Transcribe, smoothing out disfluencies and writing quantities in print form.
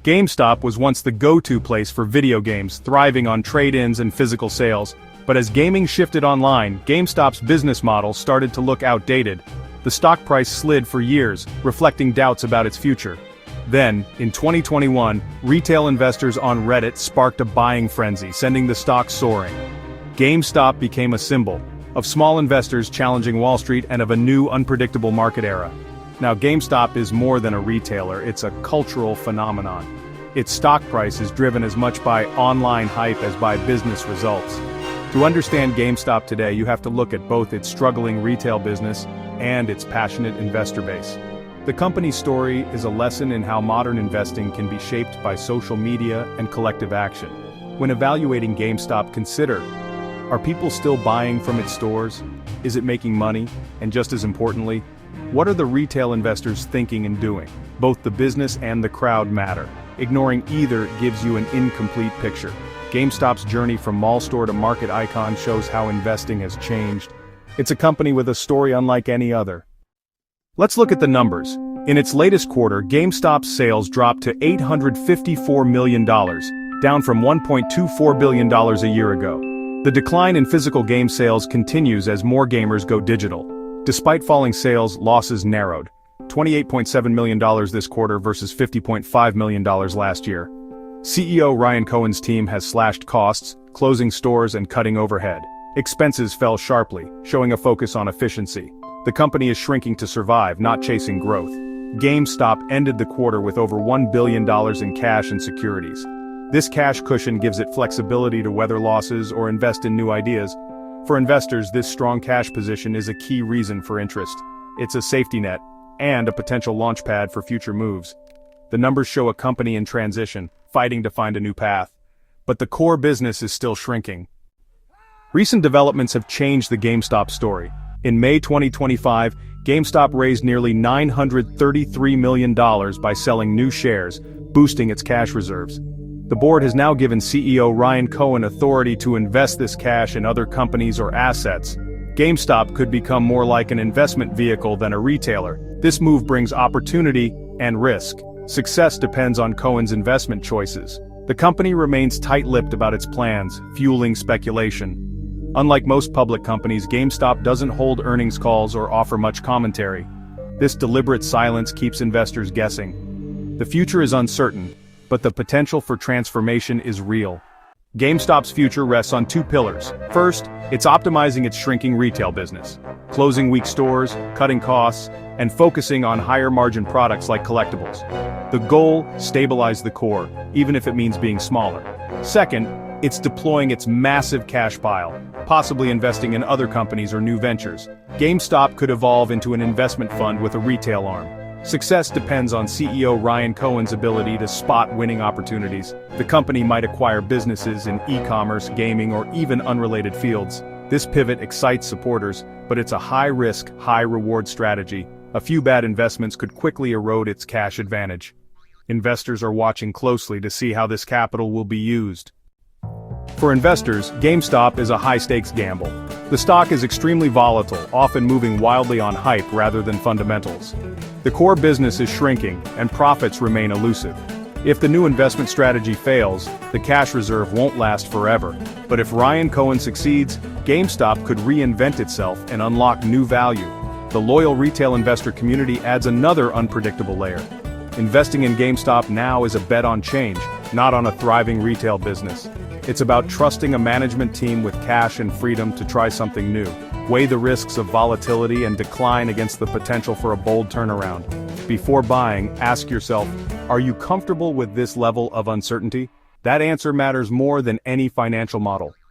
GameStop was once the go-to place for video games, thriving on trade-ins and physical sales. But as gaming shifted online, GameStop's business model started to look outdated. The stock price slid for years, reflecting doubts about its future. Then, in 2021, retail investors on Reddit sparked a buying frenzy, sending the stock soaring. GameStop became a symbol of small investors challenging Wall Street and of a new, unpredictable market era. Now, GameStop is more than a retailer, it's a cultural phenomenon. Its stock price is driven as much by online hype as by business results. To understand GameStop today, you have to look at both its struggling retail business and its passionate investor base. The company's story is a lesson in how modern investing can be shaped by social media and collective action. When evaluating GameStop, consider: are people still buying from its stores? Is it making money? And just as importantly, what are the retail investors thinking and doing? Both the business and the crowd matter. Ignoring either gives you an incomplete picture. GameStop's journey from mall store to market icon shows how investing has changed. It's a company with a story unlike any other. Let's look at the numbers. In its latest quarter, GameStop's sales dropped to $854 million, down from $1.24 billion a year ago. The decline in physical game sales continues as more gamers go digital. Despite falling sales, losses narrowed. $28.7 million this quarter versus $50.5 million last year. CEO Ryan Cohen's team has slashed costs, closing stores and cutting overhead. Expenses fell sharply, showing a focus on efficiency. The company is shrinking to survive, not chasing growth. GameStop ended the quarter with over $1 billion in cash and securities. This cash cushion gives it flexibility to weather losses or invest in new ideas. For investors, this strong cash position is a key reason for interest. It's a safety net, and a potential launchpad for future moves. The numbers show a company in transition, fighting to find a new path. But the core business is still shrinking. Recent developments have changed the GameStop story. In May 2025, GameStop raised nearly $933 million by selling new shares, boosting its cash reserves. The board has now given CEO Ryan Cohen authority to invest this cash in other companies or assets. GameStop could become more like an investment vehicle than a retailer. This move brings opportunity and risk. Success depends on Cohen's investment choices. The company remains tight-lipped about its plans, fueling speculation. Unlike most public companies, GameStop doesn't hold earnings calls or offer much commentary. This deliberate silence keeps investors guessing. The future is uncertain, but the potential for transformation is real. GameStop's future rests on two pillars. First, it's optimizing its shrinking retail business, closing weak stores, cutting costs, and focusing on higher-margin products like collectibles. The goal: stabilize the core, even if it means being smaller. Second, it's deploying its massive cash pile, possibly investing in other companies or new ventures. GameStop could evolve into an investment fund with a retail arm. Success depends on CEO Ryan Cohen's ability to spot winning opportunities. The company might acquire businesses in e-commerce, gaming, or even unrelated fields. This pivot excites supporters, but it's a high-risk, high-reward strategy. A few bad investments could quickly erode its cash advantage. Investors are watching closely to see how this capital will be used. For investors, GameStop is a high-stakes gamble. The stock is extremely volatile, often moving wildly on hype rather than fundamentals. The core business is shrinking, and profits remain elusive. If the new investment strategy fails, the cash reserve won't last forever. But if Ryan Cohen succeeds, GameStop could reinvent itself and unlock new value. The loyal retail investor community adds another unpredictable layer. Investing in GameStop now is a bet on change, not on a thriving retail business. It's about trusting a management team with cash and freedom to try something new. Weigh the risks of volatility and decline against the potential for a bold turnaround. Before buying, ask yourself, are you comfortable with this level of uncertainty? That answer matters more than any financial model.